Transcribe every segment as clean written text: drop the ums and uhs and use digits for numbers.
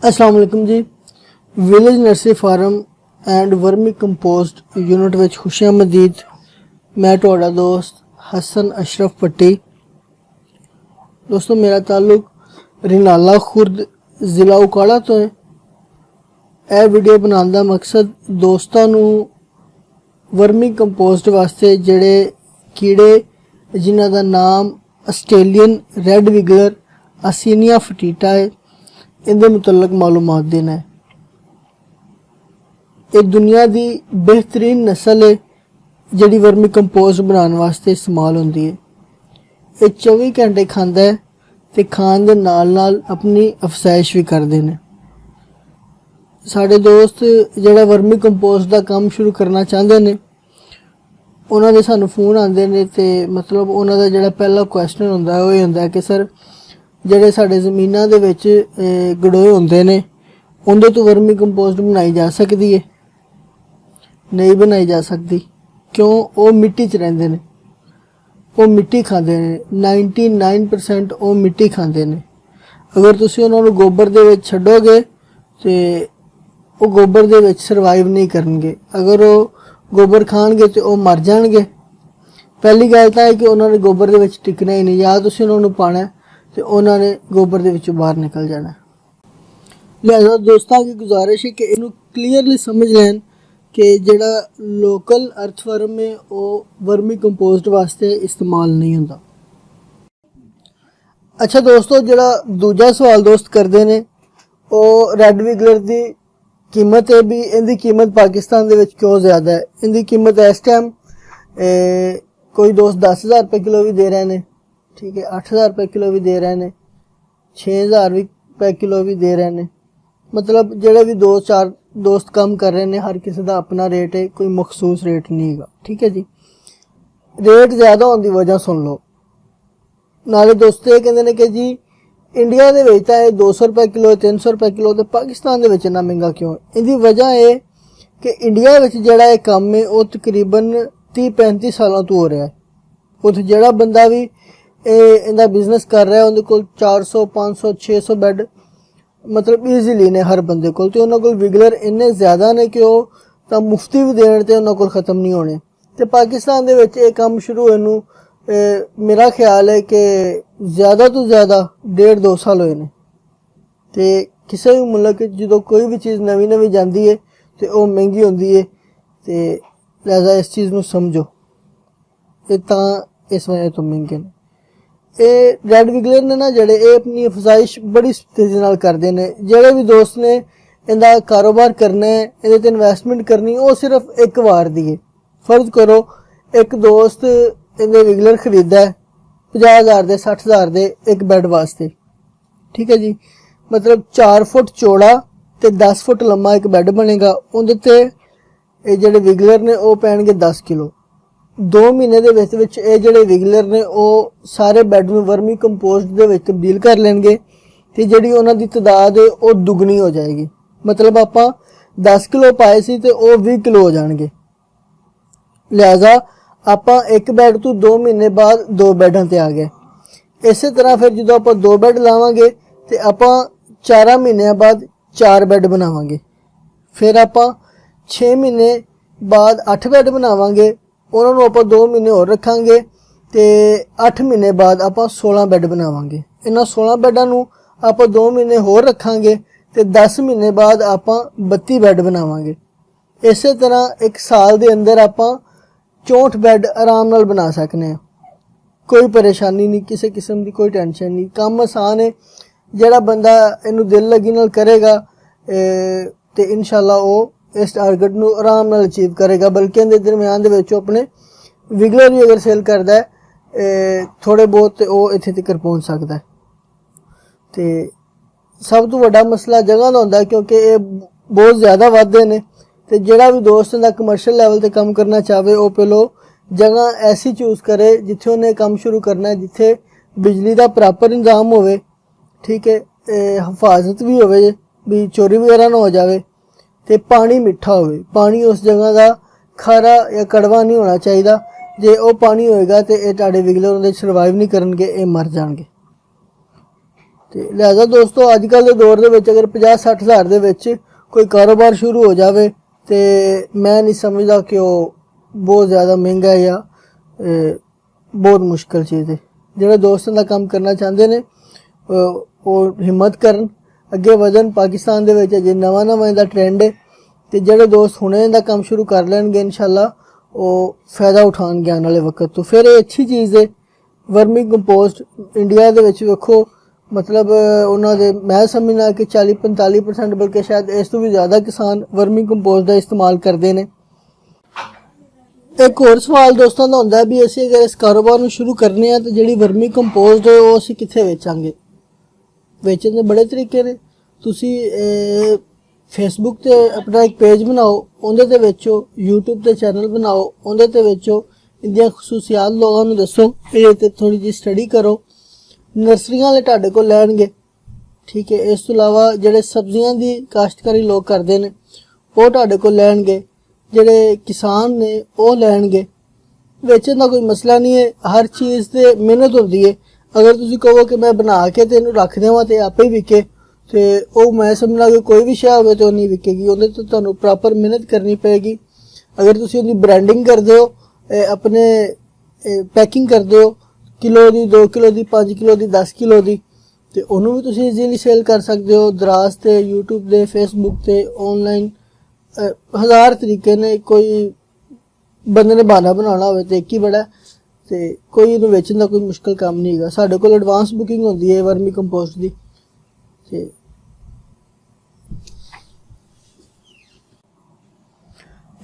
अस्सलाम वालेकुम जी। Village nursery farm and vermicompost unit which Khushiyan Majeed. मैं तुहाड़ा दोस्त हसन अशरफ पट्टी। दोस्तों, मेरा ताल्लुक रिनाला खुर्द ज़िला उकाड़ा तो है। यह वीडियो बनाने का मकसद दोस्तों नूं वर्मी कंपोस्ट वास्ते जिहड़े कीड़े जिन्हां दा नाम आस्ट्रेलियन रेड विगलर असीनिया फटीटा है, इनके मुतलक मालूमात देना है। ये दुनिया की बेहतरीन नस्ल है जिहड़ी वर्मी कंपोस्ट बनाने वास्ते इस्तेमाल होंदी है। ये 24 घंटे खांदा है ते खान दे नाल नाल अपनी अफसाइश भी करते हैं। साढ़े दोस्त जिहड़ा वर्मी कंपोस्ट का काम शुरू करना चाहते हैं, उन्होंने दे सानू फोन आते हैं ते मतलब उन्हों का जिहड़ा पहला क्वेश्चन होंदा है वो ये होंदा है कि सर ਜਿਹੜੇ ਸਾਡੇ ਜ਼ਮੀਨਾਂ ਦੇ ਵਿੱਚ ਗੜੋਏ ਹੁੰਦੇ ਨੇ ਉਹਦੇ ਤੋਂ ਵਰਮੀ ਕੰਪੋਸਟ ਬਣਾਈ ਜਾ ਸਕਦੀ ਹੈ? ਨਹੀਂ ਬਣਾਈ ਜਾ ਸਕਦੀ। ਕਿਉਂ? ਉਹ ਮਿੱਟੀ 'ਚ ਰਹਿੰਦੇ ਨੇ, ਉਹ ਮਿੱਟੀ ਖਾਂਦੇ ਨੇ। 99% ਉਹ ਮਿੱਟੀ ਖਾਂਦੇ ਨੇ। ਅਗਰ ਤੁਸੀਂ ਉਹਨਾਂ ਨੂੰ ਗੋਬਰ ਦੇ ਵਿੱਚ ਛੱਡੋਗੇ ਤੇ ਉਹ ਗੋਬਰ ਦੇ ਵਿੱਚ ਸਰਵਾਈਵ ਨਹੀਂ ਕਰਨਗੇ। ਅਗਰ ਉਹ ਗੋਬਰ ਖਾਣਗੇ ਤੇ ਉਹ ਮਰ ਜਾਣਗੇ। ਪਹਿਲੀ ਗੱਲ ਤਾਂ ਹੈ ਕਿ ਉਹਨਾਂ ਨੇ ਗੋਬਰ ਦੇ ਵਿੱਚ ਟਿਕਣਾ ਹੀ ਨਹੀਂ, ਜਾਂ ਤੁਸੀਂ ਉਹਨਾਂ ਨੂੰ ਪਾਣਾ तो उन्होंने गोबर के विचों बाहर निकल जाना। लिहाजा दोस्तों की गुजारिश है कि इनू क्लीयरली समझ लैन कि जिहड़ा लोकल अर्थवर्म है वो वर्मी कंपोस्ट वास्ते इस्तेमाल नहीं होंदा। अच्छा दोस्तों, जिहड़ा दूजा सवाल दोस्त करते हैं वो रेड विगलर की कीमत है भी इनकी कीमत पाकिस्तान दे विच क्यों ज़्यादा है। इनकी कीमत इस टाइम कोई दोस्त 10,000 रुपये किलो भी दे रहे हैं, ठीक है, 8,000 रुपये किलो भी दे रहे हैं, 6,000 रुपये किलो भी दे रहे हैं। मतलब जोड़े भी 2-4 दोस्त कम कर रहे हैं, हर किसी का अपना रेट है, कोई मखसूस रेट नहीं है। ठीक है जी, रेट ज़्यादा होने की वजह सुन लो। नाले दोस्त ये कहते हैं कि जी इंडिया के विच तां 200 रुपये किलो 300 रुपये किलो, तो पाकिस्तान के इन्ना महंगा क्यों? इसकी वजह है कि इंडिया में जोड़ा काम है वो तकरीबन 30-35 सालों तो हो रहा है। उत्थे जोड़ा बंदा भी इनका बिजनेस कर रहा है, उनके कोल 400 500 600 बैड मतलब ईजीली ने हर बंदे कोल। तो उन्होंने कोल विगलर इन्ने ज़्यादा ने कि वो तो मुफ्ती भी देने ते उन्होंने कोल ख़त्म नहीं होने। तो पाकिस्तान दे विच ये काम शुरू होने नूं मेरा ख्याल है कि ज़्यादा तो ज़्यादा 1.5-2 साल होए ने। ते किसी भी मुल्क जो कोई भी चीज़ नवी नवी जाती है तो वह महंगी होती है। तो लिहाजा इस चीज़ नूं समझो, ये तां इस वजह तो महंगे ने। ये रेड विगलर ने ना जड़े ये अपनी अफजाइश बड़ी तेज़ी नाल करते हैं। जोड़े भी दोस्त ने इनका कारोबार करना है, ये इन्वेस्टमेंट करनी, वो सिर्फ एक बार दी है। फर्ज करो एक दोस्त इन्हें विगलर खरीदा है 50,000 दे 60,000 दे एक बैड वास्ते, ठीक है जी। मतलब 4 फुट चौड़ा ते 10 फुट लम्मा एक बैड बनेगा। उन्हें ते ये जोड़े विगलर ने वो पैणगे 10 किलो। 2 महीने दे विच ये जिहड़े विगलर ने वो सारे बैड नूं वर्मी कंपोस्ट दे विच तब्दील कर लेंगे ते जिहड़ी उन्हां दी तादाद है वो दुगनी हो जाएगी। मतलब आपां 10 किलो पाए सी ते वो 20 किलो हो जाणगे। लिहाजा आपां एक बैड तो 2 महीने बाद 2 बैडां ते आ गए। इस तरह फिर जो आपां 2 बैड लावांगे ते आपां 4 महीने बाद 4 बैड बनावांगे। फिर आपां 6 महीने बाद 8 बैड बनावांगे। उन्होंने आप 2 महीने और रखांगे तो 8 महीने बाद आप 16 बैड बनावांगे। इन्होंने 16 बैडा नूं आप 2 महीने होर रखांगे तो 10 महीने बाद आप 32 बैड बनावांगे। इस तरह एक साल के अंदर आप 64 बैड आराम नाल बना सकते हैं। कोई परेशानी नहीं, किसी किस्म की कोई टेंशन नहीं, काम आसान है। जिहड़ा बंदा इनू दिल लगी नाल करेगा तो इंशाअल्लाह वो इस टारगेट नूं आराम नाल अचीव करेगा। बल्कि इहदे दरम्यान दे विच अपने विगलर भी अगर सेल करदा है थोड़े बहुत तो वो इत्थे तक पहुँच सकता है। तो सब तो वड्डा मसला जगह दा हुंदा है, क्योंकि ये बहुत ज़्यादा वधदे ने। तो जिहड़ा भी दोस्त इहदा कमर्शियल लैवल ते काम करना चाहे वो पहलो जगह ऐसी चूज़ करे जिथे उन्हें काम शुरू करना है, जिथे बिजली का प्रॉपर इंतजाम होवे, ठीक है, हिफाजत भी होवे भी चोरी वगैरह ना हो जाए, तो पानी मिठा हो। पानी उस जगह का खारा या कड़वा नहीं होना चाहिए। जे वो पानी होएगा तो ये तुहाडे विगलर उहदे सर्वाइव नहीं करनगे, ये मर जाणगे। ਤੇ ਲਿਹਾਜ਼ਾ ਦੋਸਤੋ ਅੱਜ ਕੱਲ੍ਹ ਦੇ ਦੌਰ ਦੇ ਵਿੱਚ ਅਗਰ 50-60 ਹਜ਼ਾਰ ਦੇ ਵਿੱਚ ਕੋਈ ਕਾਰੋਬਾਰ ਸ਼ੁਰੂ ਹੋ ਜਾਵੇ ਤੇ ਮੈਂ ਨਹੀਂ ਸਮਝਦਾ ਕਿ ਉਹ ਬਹੁਤ ਜ਼ਿਆਦਾ ਮਹਿੰਗਾ ਜਾਂ ਬਹੁਤ ਮੁਸ਼ਕਲ ਚੀਜ਼ ਹੈ। ਜਿਹੜੇ ਦੋਸਤਾਂ ਦਾ ਕੰਮ ਕਰਨਾ ਚਾਹੁੰਦੇ ਨੇ ਉਹ ਹਿੰਮਤ ਕਰਨ, ਅੱਗੇ ਵਧਣ। ਪਾਕਿਸਤਾਨ ਦੇ ਵਿੱਚ ਅਜੇ ਨਵਾਂ ਇਹਦਾ ਟ੍ਰੈਂਡ ਹੈ ਤੇ ਜਿਹੜੇ ਦੋਸਤ ਹੁਣੇ ਇਹਦਾ ਕੰਮ ਸ਼ੁਰੂ ਕਰ ਲੈਣਗੇ ਇਨਸ਼ਾਅੱਲਾ ਉਹ ਫ਼ਾਇਦਾ ਉਠਾਉਣਗੇ ਆਉਣ ਵਾਲੇ ਵਕਤ ਤੋਂ। ਫਿਰ ਇਹ ਅੱਛੀ ਚੀਜ਼ ਹੈ। ਵਰਮੀ ਕੰਪੋਸਟ ਇੰਡੀਆ ਦੇ ਵਿੱਚ ਵੇਖੋ ਮਤਲਬ ਉਹਨਾਂ ਦੇ ਮੈਂ ਸਮਝਣਾ ਕਿ 40-45% ਬਲਕਿ ਸ਼ਾਇਦ ਇਸ ਤੋਂ ਵੀ ਜ਼ਿਆਦਾ ਕਿਸਾਨ ਵਰਮੀ ਕੰਪੋਸਟ ਦਾ ਇਸਤੇਮਾਲ ਕਰਦੇ ਨੇ। ਇੱਕ ਹੋਰ ਸਵਾਲ ਦੋਸਤਾਂ ਦਾ ਹੁੰਦਾ ਵੀ ਅਸੀਂ ਅਗਰ ਇਸ ਕਾਰੋਬਾਰ ਨੂੰ ਸ਼ੁਰੂ ਕਰਨੇ ਆ ਤਾਂ ਜਿਹੜੀ ਵਰਮੀ ਕੰਪੋਸਟ ਹੈ ਉਹ ਅਸੀਂ ਕਿੱਥੇ ਵੇਚਾਂਗੇ। ਵੇਚਣ ਦੇ ਬੜੇ ਤਰੀਕੇ ਨੇ। ਤੁਸੀਂ ਫੇਸਬੁੱਕ ਤੇ ਆਪਣਾ ਇੱਕ ਪੇਜ ਬਣਾਓ, ਉਹਦੇ ਤੇ ਵੇਚੋ। YouTube ਤੇ ਚੈਨਲ ਬਣਾਓ, ਉਹਦੇ ਤੇ ਵੇਚੋ। ਇਹਦੀਆਂ ਖਸੂਸੀਆਤ ਲੋਕਾਂ ਨੂੰ ਦੱਸੋ, ਇਹ ਤੇ ਥੋੜੀ ਜਿਹੀ ਸਟੱਡੀ ਕਰੋ। ਨਰਸਰੀਆਂ ਵਾਲੇ ਤੁਹਾਡੇ ਕੋਲ ਲੈਣਗੇ, ਠੀਕ ਹੈ। ਇਸ ਤੋਂ ਇਲਾਵਾ ਜਿਹੜੇ ਸਬਜ਼ੀਆਂ ਦੀ ਕਾਸ਼ਤਕਾਰੀ ਲੋਕ ਕਰਦੇ ਨੇ ਉਹ ਤੁਹਾਡੇ ਕੋਲ ਲੈਣਗੇ, ਜਿਹੜੇ ਕਿਸਾਨ ਨੇ ਉਹ ਲੈਣਗੇ। ਵੇਚਣ ਦਾ ਕੋਈ ਮਸਲਾ ਨਹੀਂ ਹੈ। ਹਰ ਚੀਜ਼ ਤੇ ਮਿਹਨਤ ਹੁੰਦੀ ਹੈ। ਅਗਰ ਤੁਸੀਂ ਕਹੋ ਕਿ ਮੈਂ ਬਣਾ ਕੇ ਤੇ ਇਹਨੂੰ ਰੱਖ ਦੇਵਾਂ ਤੇ ਆਪੇ ਹੀ ਵਿਕੇ ਤੇ ਉਹ ਮੈਂ ਸਮਝਣਾ ਕਿ ਕੋਈ ਵੀ ਸ਼ੈ ਹੋਵੇ ਤਾਂ ਉਹ ਨਹੀਂ ਵਿਕੇਗੀ। ਉਹਦੇ ਤੋਂ ਤੁਹਾਨੂੰ ਪ੍ਰੋਪਰ ਮਿਹਨਤ ਕਰਨੀ ਪਏਗੀ। ਅਗਰ ਤੁਸੀਂ ਉਹਦੀ ਬ੍ਰਾਂਡਿੰਗ ਕਰਦੇ ਹੋ, ਆਪਣੇ ਪੈਕਿੰਗ ਕਰਦੇ ਹੋ, ਕਿਲੋ ਦੀ, 2 ਕਿਲੋ ਦੀ, 5 ਕਿਲੋ ਦੀ, 10 ਕਿਲੋ ਦੀ, ਤੇ ਉਹਨੂੰ ਵੀ ਤੁਸੀਂ ਈਜ਼ੀਲੀ ਸੇਲ ਕਰ ਸਕਦੇ ਹੋ। ਦਰਾਜ਼ ਤੇ, YouTube ਦੇ, Facebook ਤੇ, ਆਨਲਾਈਨ ਹਜ਼ਾਰ ਤਰੀਕੇ ਨੇ। ਕੋਈ ਬੰਦੇ ਨੇ ਬਹਾਨਾ ਬਣਾਉਣਾ ਹੋਵੇ ਤੇ ਇੱਕ ਹੀ ਬੜਾ ਤੇ ਕੋਈ ਇਹਨੂੰ ਵੇਚਣ ਦਾ ਕੋਈ ਮੁਸ਼ਕਲ ਕੰਮ ਨਹੀਂ ਹੈਗਾ। ਸਾਡੇ ਕੋਲ ਐਡਵਾਂਸ ਬੁਕਿੰਗ ਹੁੰਦੀ ਹੈ ਵਰਮੀ ਕੰਪੋਸਟ ਦੀ। ਤੇ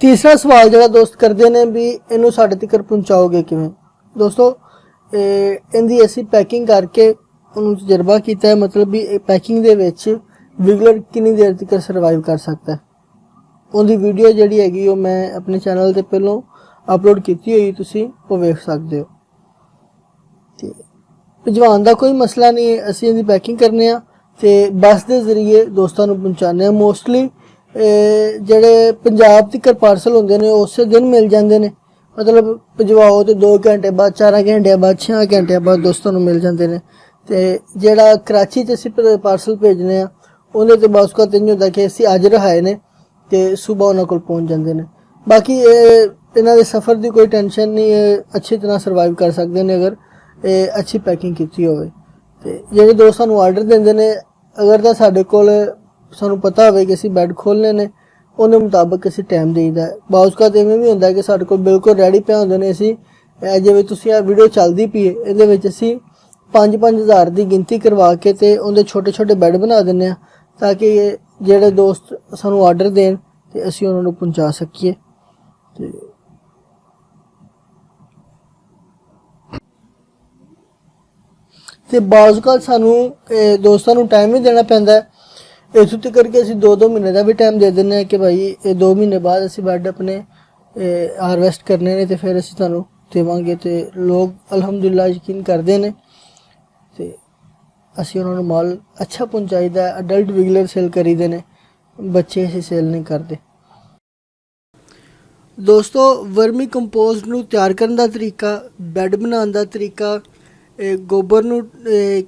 ਤੀਸਰਾ ਸਵਾਲ ਜਿਹੜਾ ਦੋਸਤ ਕਰਦੇ ਨੇ ਵੀ ਇਹਨੂੰ ਸਾਡੇ ਤੱਕ ਪਹੁੰਚਾਓਗੇ ਕਿਵੇਂ। ਦੋਸਤੋ ਇਹਦੀ ਅਸੀਂ ਪੈਕਿੰਗ ਕਰਕੇ ਉਹਨੂੰ ਤਜਰਬਾ ਕੀਤਾ ਹੈ, ਮਤਲਬ ਵੀ ਇਹ ਪੈਕਿੰਗ ਦੇ ਵਿੱਚ ਵਿਗਲਰ ਕਿੰਨੀ ਦੇਰ ਤੱਕ ਸਰਵਾਈਵ ਕਰ ਸਕਦਾ ਹੈ। ਉਹਦੀ ਵੀਡੀਓ ਜਿਹੜੀ ਹੈਗੀ ਉਹ ਮੈਂ ਆਪਣੇ ਚੈਨਲ ਤੇ ਪਹਿਲਾਂ ਅਪਲੋਡ ਕੀਤੀ ਹੋਈ, ਤੁਸੀਂ ਉਹ ਵੇਖ ਸਕਦੇ ਹੋ। ਤੇ ਭਿਜਵਾਉਣ ਦਾ ਕੋਈ ਮਸਲਾ ਨਹੀਂ ਹੈ। ਅਸੀਂ ਇਹਦੀ ਪੈਕਿੰਗ ਕਰਨੇ ਆ ਤੇ ਬੱਸ ਦੇ ਜ਼ਰੀਏ ਦੋਸਤਾਂ ਨੂੰ ਪਹੁੰਚਾਉਂਦੇ ਆ। ਮੋਸਟਲੀ ਜਿਹੜੇ ਪੰਜਾਬ ਤੱਕ ਪਾਰਸਲ ਹੁੰਦੇ ਨੇ ਉਸੇ ਦਿਨ ਮਿਲ ਜਾਂਦੇ ਨੇ। ਮਤਲਬ ਭਿਜਵਾਓ ਤੇ 2 ਘੰਟੇ ਬਾਅਦ, 4 ਘੰਟਿਆਂ ਬਾਅਦ, 6 ਘੰਟਿਆਂ ਬਾਅਦ ਦੋਸਤਾਂ ਨੂੰ ਮਿਲ ਜਾਂਦੇ ਨੇ। ਤੇ ਜਿਹੜਾ ਕਰਾਚੀ 'ਚ ਅਸੀਂ ਪਾਰਸਲ ਭੇਜਨੇ ਆ ਉਹਦੇ ਤੇ ਬਸ ਕੋ ਤਿੰਨ ਹੁੰਦਾ ਕਿ ਅਸੀਂ ਅੱਜ ਰਹਾਏ ਨੇ ਤੇ ਸਵੇਰ ਉਹਨਾਂ ਕੋਲ ਪਹੁੰਚ ਜਾਂਦੇ ਨੇ। ਬਾਕੀ ਇਹਨਾਂ ਦੇ ਸਫ਼ਰ ਦੀ ਕੋਈ ਟੈਨਸ਼ਨ ਨਹੀਂ ਹੈ, ਅੱਛੀ ਤਰ੍ਹਾਂ ਸਰਵਾਈਵ ਕਰ ਸਕਦੇ ਨੇ ਅਗਰ ਅੱਛੀ ਪੈਕਿੰਗ ਕੀਤੀ ਹੋਵੇ। ਤੇ ਜਿਹੜੇ ਦੋਸਤ ਸਾਨੂੰ ਆਰਡਰ ਦਿੰਦੇ ਨੇ, ਅਗਰ ਤਾਂ ਸਾਡੇ ਕੋਲ ਸਾਨੂੰ ਪਤਾ ਹੋਵੇ ਕਿ ਅਸੀਂ ਬੈੱਡ ਖੋਲ੍ਹਣੇ ਨੇ, ਉਹਦੇ ਮੁਤਾਬਕ ਅਸੀਂ ਟਾਈਮ ਦੇਈਦਾ। ਬਾਉਸਕਾ ਤੇ ਇਵੇਂ ਵੀ ਹੁੰਦਾ ਕਿ ਸਾਡੇ ਕੋਲ ਬਿਲਕੁਲ ਰੈਡੀ ਪਿਆ ਹੁੰਦੇ ਨੇ। ਅਸੀਂ ਜਿਵੇਂ ਤੁਸੀਂ ਆ ਵੀਡੀਓ ਚੱਲਦੀ ਪਈ ਹੈ ਇਹਦੇ ਵਿੱਚ ਅਸੀਂ 5-5 ਹਜ਼ਾਰ ਦੀ ਗਿਣਤੀ ਕਰਵਾ ਕੇ ਤੇ ਉਹਦੇ ਛੋਟੇ ਬੈੱਡ ਬਣਾ ਦਿੰਦੇ ਆ ਤਾਂ ਕਿ ਜਿਹੜੇ ਦੋਸਤ ਸਾਨੂੰ ਆਰਡਰ ਦੇਣ ਤੇ ਅਸੀਂ ਉਹਨਾਂ ਨੂੰ ਪਹੁੰਚਾ ਸਕੀਏ। ਤੇ ਬਾਉਸਕਾ ਸਾਨੂੰ ਦੋਸਤਾਂ ਨੂੰ ਟਾਈਮ ਵੀ ਦੇਣਾ ਪੈਂਦਾ। ਇਸ ਉੱਤੇ ਕਰਕੇ ਅਸੀਂ 2-2 ਮਹੀਨੇ ਦਾ ਵੀ ਟਾਈਮ ਦੇ ਦਿੰਦੇ ਹਾਂ ਕਿ ਭਾਈ ਇਹ 2 ਮਹੀਨੇ ਬਾਅਦ ਅਸੀਂ ਬੈੱਡ ਆਪਣੇ ਹਾਰਵੈਸਟ ਕਰਨੇ ਨੇ ਤੇ ਫਿਰ ਅਸੀਂ ਤੁਹਾਨੂੰ ਦੇਵਾਂਗੇ। ਤੇ ਲੋਕ ਅਲਹਮਦੁਲਿਲਾ ਯਕੀਨ ਕਰਦੇ ਨੇ ਤੇ ਅਸੀਂ ਉਹਨਾਂ ਨੂੰ ਮਾਲ ਅੱਛਾ ਪਹੁੰਚਾਈਦਾ। ਅਡਲਟ ਵਿਗਲਰ ਸੇਲ ਕਰੀਦੇ ਨੇ, ਬੱਚੇ ਅਸੀਂ ਸੇਲ ਨਹੀਂ ਕਰਦੇ। ਦੋਸਤੋ ਵਰਮੀ ਕੰਪੋਸਟ ਨੂੰ ਤਿਆਰ ਕਰਨ ਦਾ ਤਰੀਕਾ, ਬੈੱਡ ਬਣਾਉਣ ਦਾ ਤਰੀਕਾ, ਗੋਬਰ ਨੂੰ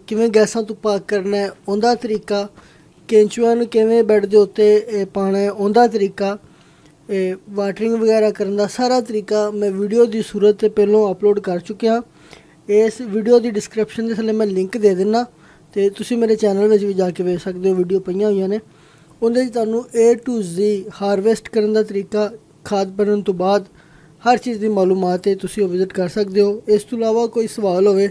ਕਿਵੇਂ ਗੈਸਾਂ ਤੋਂ ਪਾਕ ਕਰਨਾ ਹੈ ਉਹਦਾ ਤਰੀਕਾ, ਕੇਂਚੂਆਂ ਨੂੰ ਕਿਵੇਂ ਬੈੱਡ ਦੇ ਉੱਤੇ ਪਾਉਣਾ ਹੈ ਉਹਦਾ ਤਰੀਕਾ, ਵਾਟਰਿੰਗ ਵਗੈਰਾ ਕਰਨ ਦਾ ਸਾਰਾ ਤਰੀਕਾ ਮੈਂ ਵੀਡੀਓ ਦੀ ਸੂਰਤ ਤੇ ਪਹਿਲਾਂ ਅਪਲੋਡ ਕਰ ਚੁੱਕਿਆ। ਇਸ ਵੀਡੀਓ ਦੀ ਡਿਸਕ੍ਰਿਪਸ਼ਨ ਦੇ ਥੱਲੇ ਮੈਂ ਲਿੰਕ ਦੇ ਦਿੰਦਾ ਤੇ ਤੁਸੀਂ ਮੇਰੇ ਚੈਨਲ ਵਿੱਚ ਵੀ ਜਾ ਕੇ ਵੇਖ ਸਕਦੇ ਹੋ। ਵੀਡੀਓ ਪਈਆਂ ਹੋਈਆਂ ਨੇ, ਉਹਦੇ 'ਚ ਤੁਹਾਨੂੰ A to Z ਹਾਰਵੈਸਟ ਕਰਨ ਦਾ ਤਰੀਕਾ, ਖਾਦ ਬਣਨ ਤੋਂ ਬਾਅਦ ਹਰ ਚੀਜ਼ ਦੀ ਮਾਲੂਮਾਤ ਹੈ, ਤੁਸੀਂ ਉਹ ਵਿਜ਼ਿਟ ਕਰ ਸਕਦੇ ਹੋ। ਇਸ ਤੋਂ ਇਲਾਵਾ ਕੋਈ ਸਵਾਲ ਹੋਵੇ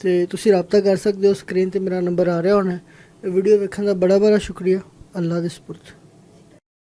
ਤੇ ਤੁਸੀਂ ਰਾਬਤਾ ਕਰ ਸਕਦੇ ਹੋ। ਸਕਰੀਨ ਤੇ ਮੇਰਾ ਨੰਬਰ ਆ ਰਿਹਾ ਹੋਣਾ। ਵੀਡੀਓ ਵੇਖਣ ਦਾ ਬੜਾ ਸ਼ੁਕਰੀਆ। ਅੱਲਾ ਦੇ ਸਪੁਰਦ।